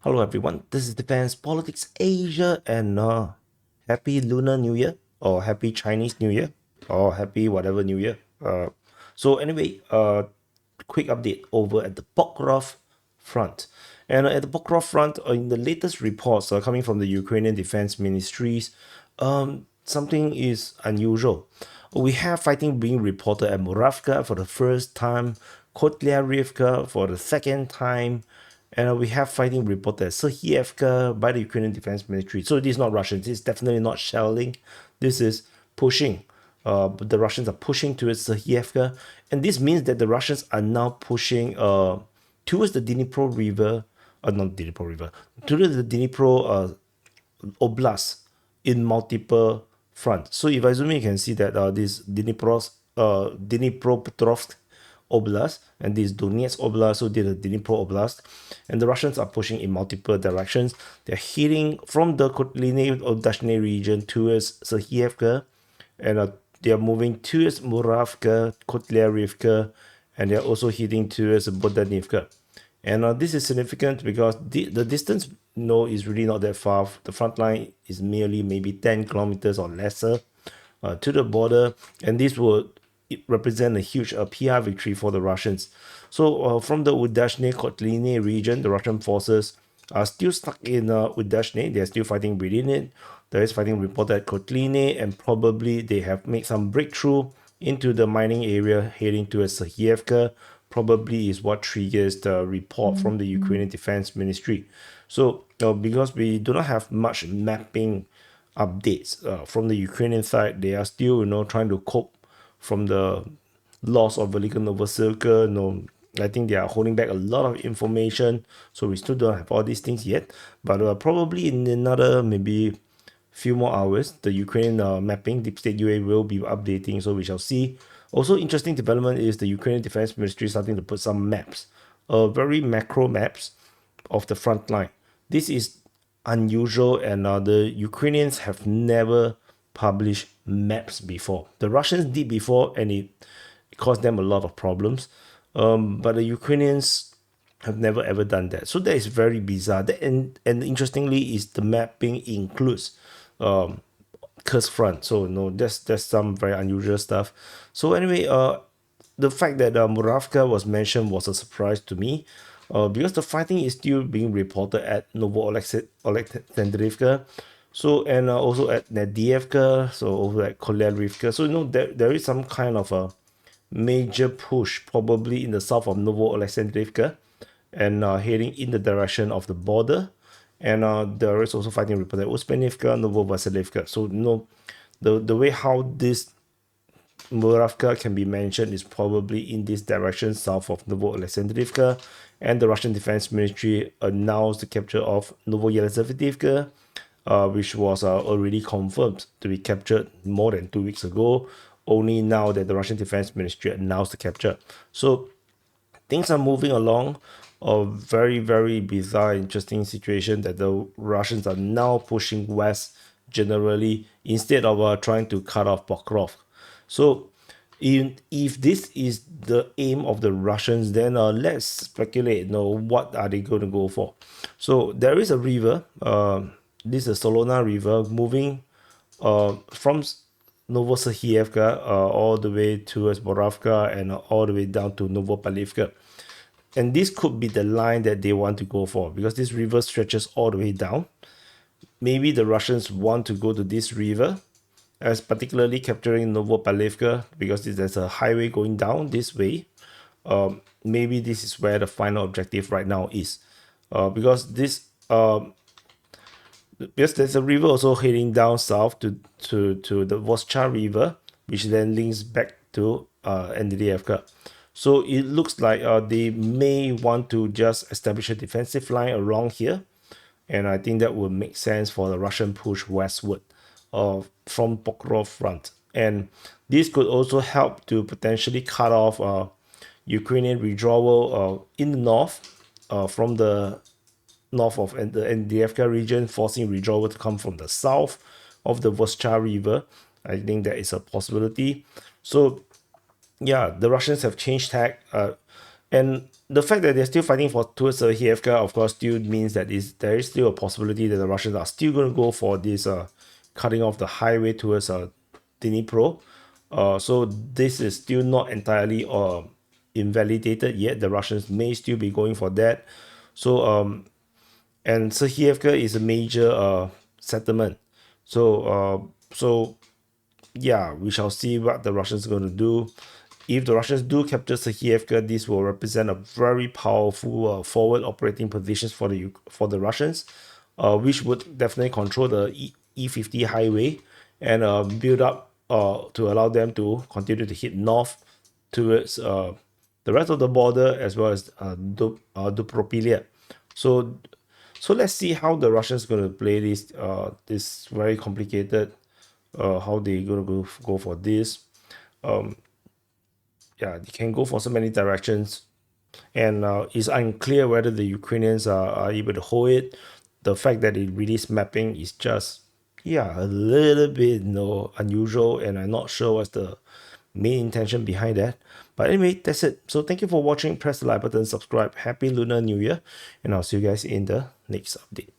Hello everyone, this is Defense Politics Asia and happy Lunar New Year or happy Chinese New Year or happy whatever New Year. So anyway, quick update over at the Pokrovsk Front. And at the Pokrovsk Front, in the latest reports coming from the Ukrainian Defense Ministries, something is unusual. We have fighting being reported at Muravka for the first time, Kotlyarivka for the second time, and we have fighting reported at Serhievka by the Ukrainian Defense Ministry. So this is not Russian. This is definitely not shelling. This is pushing. But the Russians are pushing towards Serhievka, and this means that the Russians are now pushing towards the Dnipro River, not Dnipro River, towards the Dnipro Oblast in multiple fronts. So if I zoom in, you can see that this Dnipropetrovsk Oblast and this Donetsk Oblast, so the Dnipro Oblast, and the Russians are pushing in multiple directions. They're hitting from the Kotliny region towards Serhievka, and they are moving towards Muravka, Kotlyarivka, and they're also hitting towards Bodanivka. And this is significant because the distance is really not that far. The front line is merely maybe 10 kilometers or lesser to the border, and this will represent a huge PR victory for the Russians. So from the Udashne Kotliny region, the Russian forces are still stuck in Udashne. They're still fighting within it. There is fighting reported at Kotliny, and probably they have made some breakthrough into the mining area heading towards Serhievka. Probably is what triggers the report from the Ukrainian Defense Ministry. So because we do not have much mapping updates from the Ukrainian side, they are still trying to cope from the loss of Velika Novosylka. I think they are holding back a lot of information, so we still don't have all these things yet. But probably in another maybe few more hours, the Ukrainian mapping Deep State UA will be updating, so we shall see. Also, interesting development is the Ukrainian Defense Ministry starting to put some maps, very macro maps of the front line. This is unusual, and the Ukrainians have never published maps before. The Russians did before, and it caused them a lot of problems. But the Ukrainians have never ever done that. So that is very bizarre. And interestingly, is the mapping includes Kursk front. So that's some very unusual stuff. So anyway, the fact that Muravka was mentioned was a surprise to me, because the fighting is still being reported at Novo-Alexandrivka, so and also at Nadievka, so over at Kolyarivka. So there is some kind of a major push probably in the south of Novo-Alexandrivka, and heading in the direction of the border. And there is also fighting reported at Uspenivka, Novovasilivka. So the way how this Muravka can be mentioned is probably in this direction south of Novo-Alexandrivka, and the Russian Defense Ministry announced the capture of Novoyelizaveta, which was already confirmed to be captured more than 2 weeks ago. Only now that the Russian Defense Ministry announced the capture. So things are moving along. A very, very bizarre, interesting situation that the Russians are now pushing west generally instead of trying to cut off Pokrovsk. So if this is the aim of the Russians, then let's speculate. What are they going to go for? So there is a river. This is Solona River moving from Novosahievka all the way towards Boravka and all the way down to Novopalivka. And this could be the line that they want to go for, because this river stretches all the way down. Maybe the Russians want to go to this river, as particularly capturing Novopalivka, because there's a highway going down this way. Maybe this is where the final objective right now is, because there's a river also heading down south to the Voschar River, which then links back to Andrievka. So it looks like they may want to just establish a defensive line along here, and I think that would make sense for the Russian push westward from Pokrovsk Front. And this could also help to potentially cut off Ukrainian withdrawal in the north, from the north of the Ndivka region, forcing withdrawal to come from the south of the Voschar River. I think that is a possibility. So yeah, the Russians have changed tack. And the fact that they're still fighting towards Hievka, of course, still means that there is still a possibility that the Russians are still going to go for this cutting off the highway towards Dnipro. So this is still not entirely invalidated yet. The Russians may still be going for that. So and Serhievka is a major settlement. So yeah, we shall see what the Russians are going to do. If the Russians do capture Serhievka, this will represent a very powerful forward operating positions for the Russians, which would definitely control the E50 highway and build up to allow them to continue to hit north towards the rest of the border as well as Dnipropetrovsk. So so let's see how the Russians going to play this very complicated how they gonna go for this. Yeah, they can go for so many directions, and it's unclear whether the Ukrainians are able to hold it. The fact that they release mapping is just a little bit unusual, and I'm not sure what's the main intention behind that. But anyway, that's it. So thank you for watching. Press the like button, subscribe. Happy Lunar New Year, and I'll see you guys in the next update.